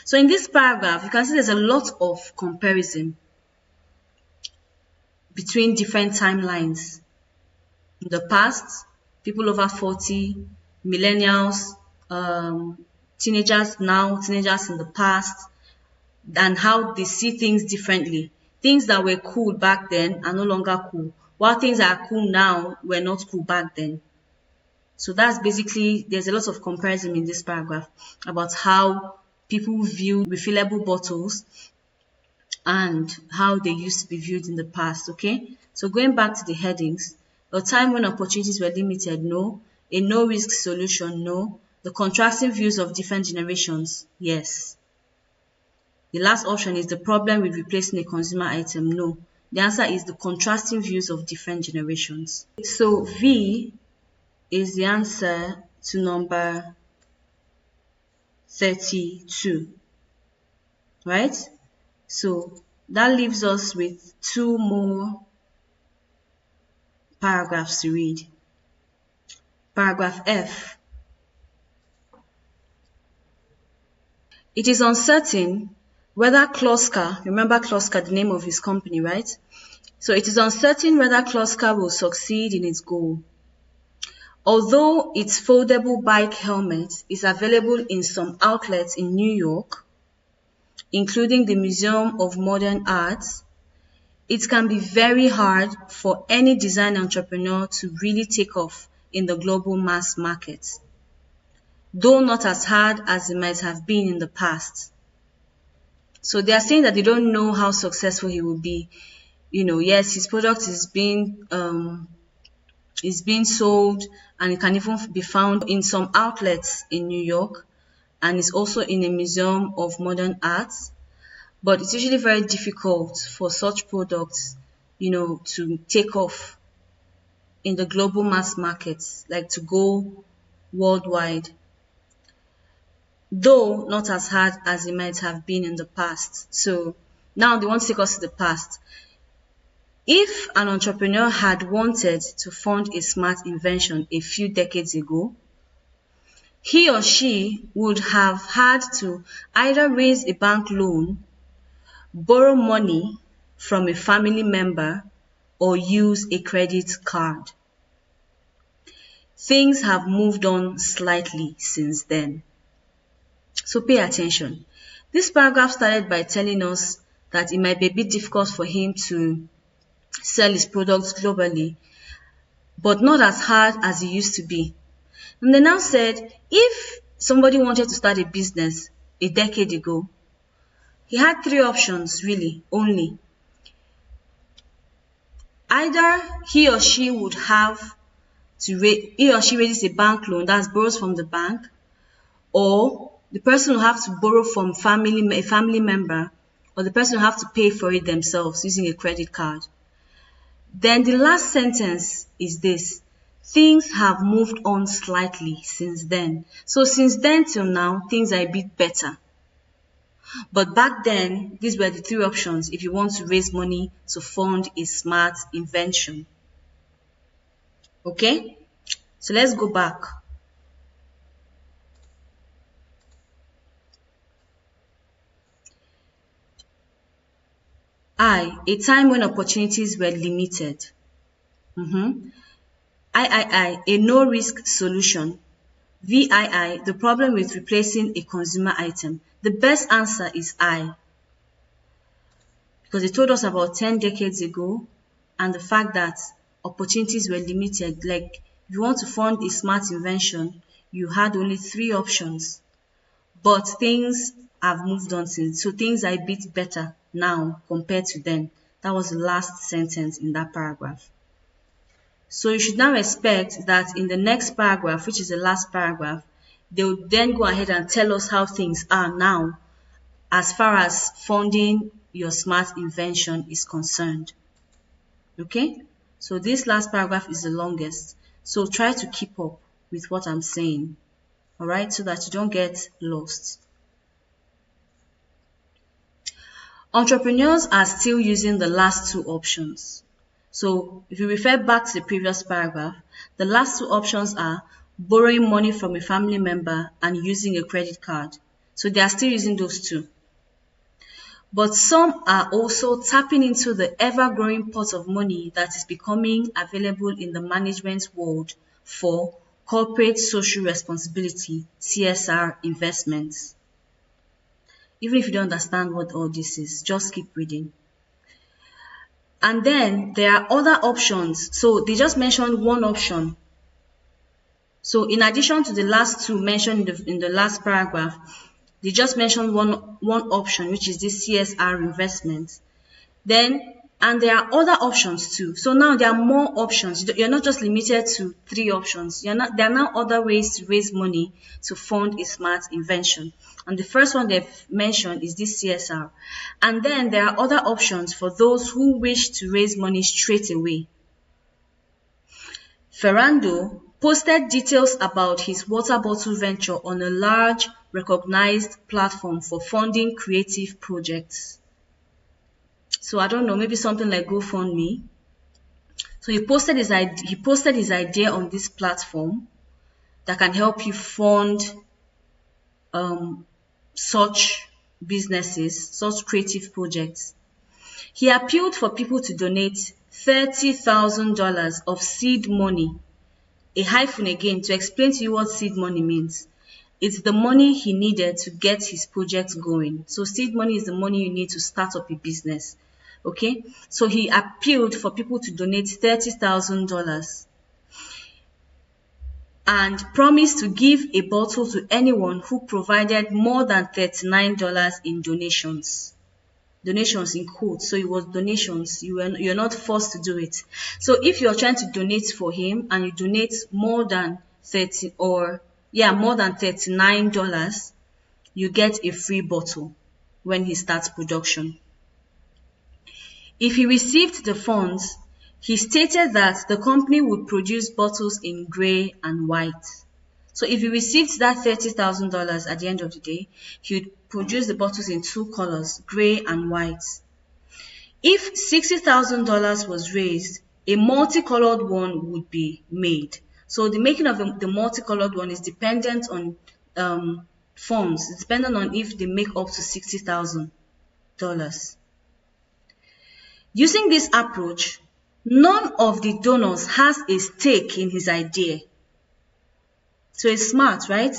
So in this paragraph, you can see there's a lot of comparison between different timelines. In the past, people over 40, millennials, teenagers now, teenagers in the past, and how they see things differently. Things that were cool back then are no longer cool, while things that are cool now were not cool back then. So that's basically, there's a lot of comparison in this paragraph about how people view refillable bottles and how they used to be viewed in the past, okay? So going back to the headings, a time when opportunities were limited, no. A no-risk solution, no. The contrasting views of different generations, yes. The last option is the problem with replacing a consumer item, no. The answer is the contrasting views of different generations. So V is the answer to number 32, right? So that leaves us with two more paragraphs to read. Paragraph F. It is uncertain whether Kloska, remember Kloska, the name of his company, right? So it is uncertain whether Kloska will succeed in its goal. Although its foldable bike helmet is available in some outlets in New York, including the Museum of Modern Art, it can be very hard for any design entrepreneur to really take off in the global mass market, though not as hard as it might have been in the past. So they are saying that they don't know how successful he will be. You know, yes, his product is being sold, and it can even be found in some outlets in New York, and it's also in a museum of modern art. But it's usually very difficult for such products, you know, to take off in the global mass markets, like to go worldwide, though not as hard as it might have been in the past. So now they want to take us to the past. If an entrepreneur had wanted to fund a smart invention a few decades ago, he or she would have had to either raise a bank loan, borrow money from a family member, or use a credit card. Things have moved on slightly since then. So pay attention. This paragraph started by telling us that it might be a bit difficult for him to sell his products globally, but not as hard as it used to be. And they now said, if somebody wanted to start a business a decade ago, he had three options really only. Either he or she would have to raises a bank loan, that's borrows from the bank, or the person will have to borrow from a family member, or the person will have to pay for it themselves using a credit card. Then the last sentence is this: things have moved on slightly since then. So since then till now, things are a bit better. But back then, these were the three options if you want to raise money to fund a smart invention. Okay? So let's go back. I, a time when opportunities were limited. III, a no-risk solution. VII, the problem with replacing a consumer item. The best answer is I, because it told us about 10 decades ago and the fact that opportunities were limited. Like, if you want to fund a smart invention, you had only 3 options. But things have moved on since, so things are a bit better now compared to then. That was the last sentence in that paragraph. So you should now expect that in the next paragraph, which is the last paragraph, they will then go ahead and tell us how things are now as far as funding your smart invention is concerned. Okay? So this last paragraph is the longest. So try to keep up with what I'm saying. Alright? So that you don't get lost. Entrepreneurs are still using the last 2 options. So if you refer back to the previous paragraph, the last 2 options are borrowing money from a family member and using a credit card. So they are still using those 2. But some are also tapping into the ever-growing pot of money that is becoming available in the management world for corporate social responsibility, CSR investments. Even if you don't understand what all this is, just keep reading. And then there are other options. So they just mentioned one option. So in addition to the last 2 mentioned in the last paragraph, they just mentioned one option, which is this CSR investment. And there are other options too. So now there are more options. You're not just limited to 3 options. There are now other ways to raise money to fund a smart invention. And the first one they've mentioned is this CSR. And then there are other options for those who wish to raise money straight away. Ferrando posted details about his water bottle venture on a large, recognized platform for funding creative projects. So I don't know, maybe something like GoFundMe. So he posted his idea on this platform that can help you fund such businesses, such creative projects. He appealed for people to donate $30,000 of seed money. A hyphen again to explain to you what seed money means. It's the money he needed to get his project going. So seed money is the money you need to start up a business. Okay, so he appealed for people to donate $30,000 and promised to give a bottle to anyone who provided more than $39 in donations. Donations in quotes, so it was donations. You're not forced to do it. So if you're trying to donate for him and you donate more than $39, you get a free bottle when he starts production. If he received the funds, he stated that the company would produce bottles in grey and white. So if he received that $30,000 at the end of the day, he would produce the bottles in 2 colors, grey and white. If $60,000 was raised, a multicolored one would be made. So the making of the multicolored one is dependent on funds. It's dependent on if they make up to $60,000. Using this approach, none of the donors has a stake in his idea. So it's smart, right?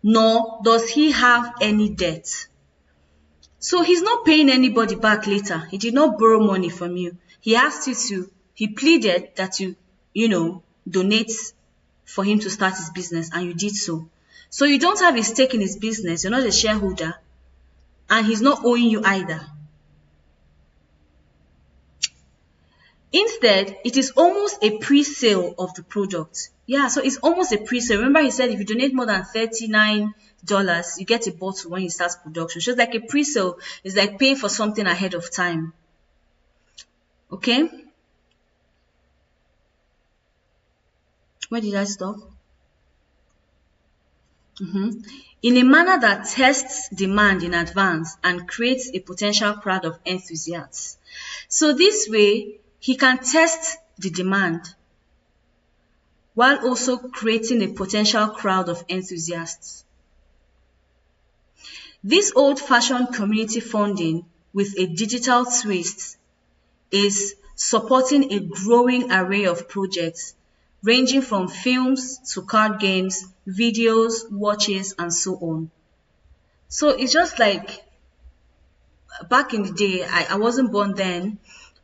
Nor does he have any debt. So he's not paying anybody back later. He did not borrow money from you. He asked you he pleaded that you donate for him to start his business, and you did so. So you don't have a stake in his business. You're not a shareholder, and he's not owing you either. Instead, it is almost a pre-sale of the product. Yeah, so it's almost a pre-sale. Remember he said if you donate more than $39, you get a bottle when you start production. So it's like a pre-sale. It's like paying for something ahead of time. Okay? Where did I stop? In a manner that tests demand in advance and creates a potential crowd of enthusiasts. So this way, he can test the demand while also creating a potential crowd of enthusiasts. This old-fashioned community funding with a digital twist is supporting a growing array of projects ranging from films to card games, videos, watches, and so on. So it's just like back in the day, I wasn't born then,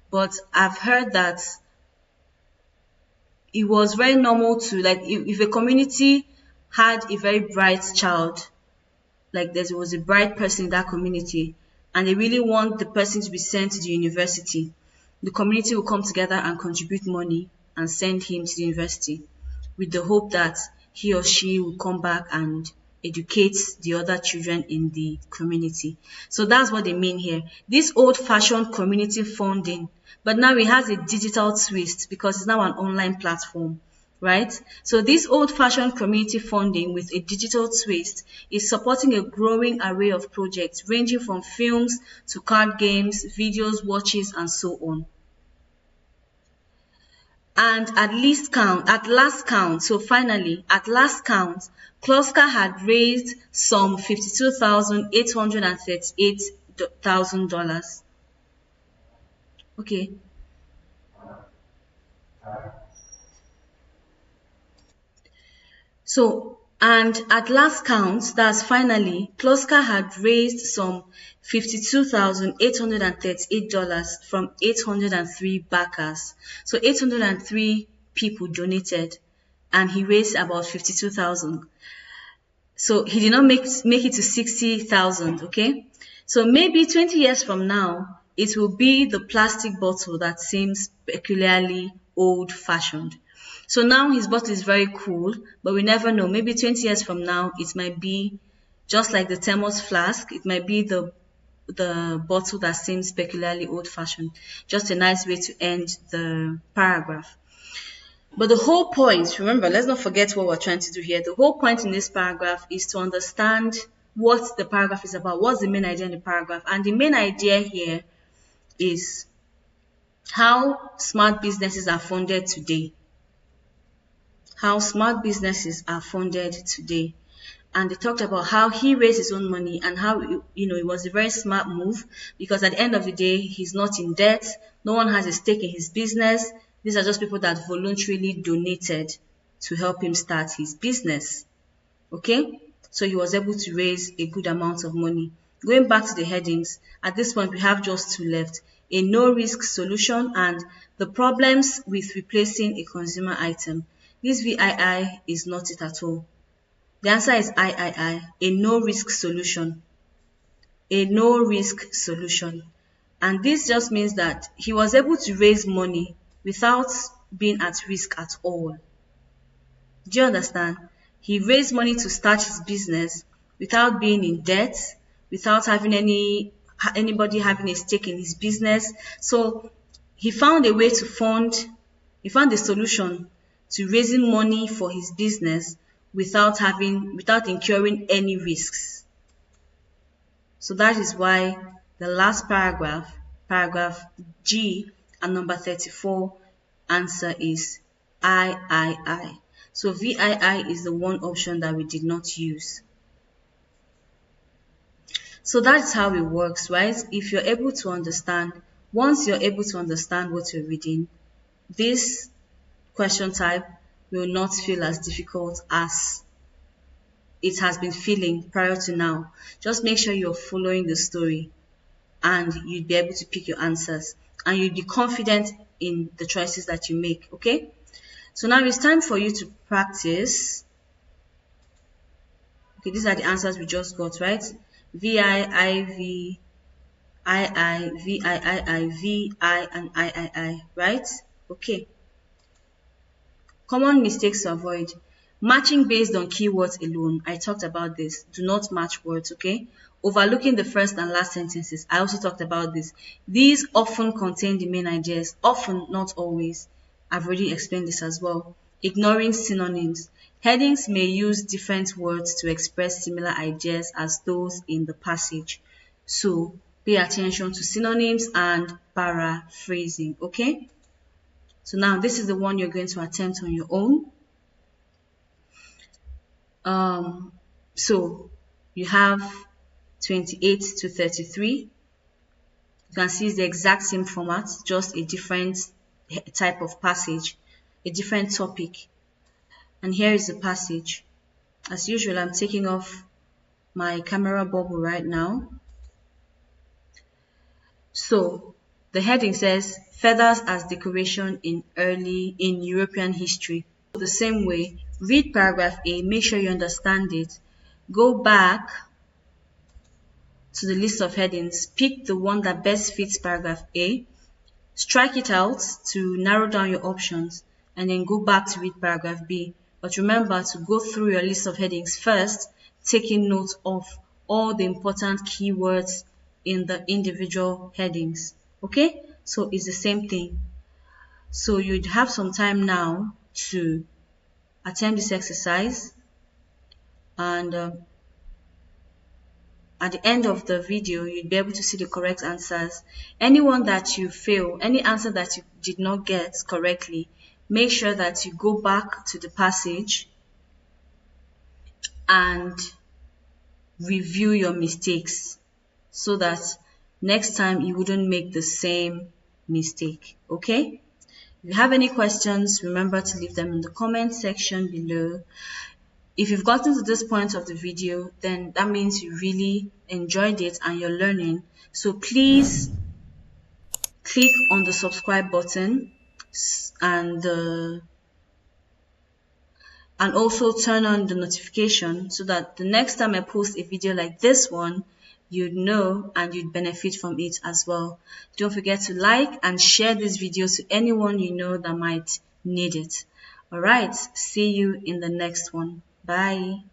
but I've heard that it was very normal to, like, if a community had a very bright child, like there was a bright person in that community, and they really want the person to be sent to the university, the community will come together and contribute money and send him to the university with the hope that he or she will come back and educate the other children in the community. So that's what they mean here. This old-fashioned community funding, but now it has a digital twist because it's now an online platform, right? So this old-fashioned community funding with a digital twist is supporting a growing array of projects ranging from films to card games, videos, watches, and so on. And at last count, so finally, at last count, Kloska had raised some $52,838,000. Okay, so, and at last count, that's finally, Kloska had raised some $52,838 from 803 backers. So 803 people donated and he raised about 52,000. So he did not make it to 60,000, okay? So maybe 20 years from now, it will be the plastic bottle that seems peculiarly old-fashioned. So now his bottle is very cool, but we never know. Maybe 20 years from now, it might be just like the thermos flask. It might be the bottle that seems peculiarly old-fashioned. Just a nice way to end the paragraph. But the whole point, remember, let's not forget what we're trying to do here. The whole point in this paragraph is to understand what the paragraph is about. What's the main idea in the paragraph? And the main idea here is how smart businesses are funded today. How smart businesses are funded today. And they talked about how he raised his own money and how, it was a very smart move because at the end of the day, he's not in debt. No one has a stake in his business. These are just people that voluntarily donated to help him start his business. Okay? So he was able to raise a good amount of money. Going back to the headings, at this point, we have just two left. A no-risk solution and the problems with replacing a consumer item. This VII is not it at all. The answer is III, a no-risk solution. A no-risk solution. And this just means that he was able to raise money without being at risk at all. Do you understand? He raised money to start his business without being in debt, without having anybody having a stake in his business. So he found a way to he found a solution to raising money for his business without incurring any risks. So that is why the last paragraph G and number 34 answer is III. So VII is the one option that we did not use. So that's how it works, right? If you're able to understand, once you're able to understand what you're reading, this question type will not feel as difficult as it has been feeling prior to now. Just make sure you're following the story and you'll be able to pick your answers and you'll be confident in the choices that you make, okay? So now it's time for you to practice. Okay, these are the answers we just got, right? VI, IV, II, VIII, VI, and III, right? Okay. Common mistakes to avoid. Matching based on keywords alone. I talked about this. Do not match words, okay? Overlooking the first and last sentences. I also talked about this. These often contain the main ideas. Often, not always. I've already explained this as well. Ignoring synonyms. Headings may use different words to express similar ideas as those in the passage. So, pay attention to synonyms and paraphrasing, okay? So now this is the one you're going to attempt on your own. So you have 28 to 33. You can see it's the exact same format, just a different type of passage, a different topic. And here is the passage. As usual, I'm taking off my camera bubble right now. So the heading says feathers as decoration in European history. The same way, read paragraph A, make sure you understand it. Go back to the list of headings, pick the one that best fits paragraph A, strike it out to narrow down your options, and then go back to read paragraph B. But remember to go through your list of headings first, taking note of all the important keywords in the individual headings. Okay, so it's the same thing. So you'd have some time now to attempt this exercise, and at the end of the video you'd be able to see the correct answers. Anyone that you fail, any answer that you did not get correctly, make sure that you go back to the passage and review your mistakes so that next time you wouldn't make the same mistake. Okay, if you have any questions, remember to leave them in the comment section below. If you've gotten to this point of the video, then that means you really enjoyed it and you're learning. So please click on the subscribe button and also turn on the notification so that the next time I post a video like this one, you'd know and you'd benefit from it as well. Don't forget to like and share this video to anyone you know that might need it. Alright, see you in the next one. Bye.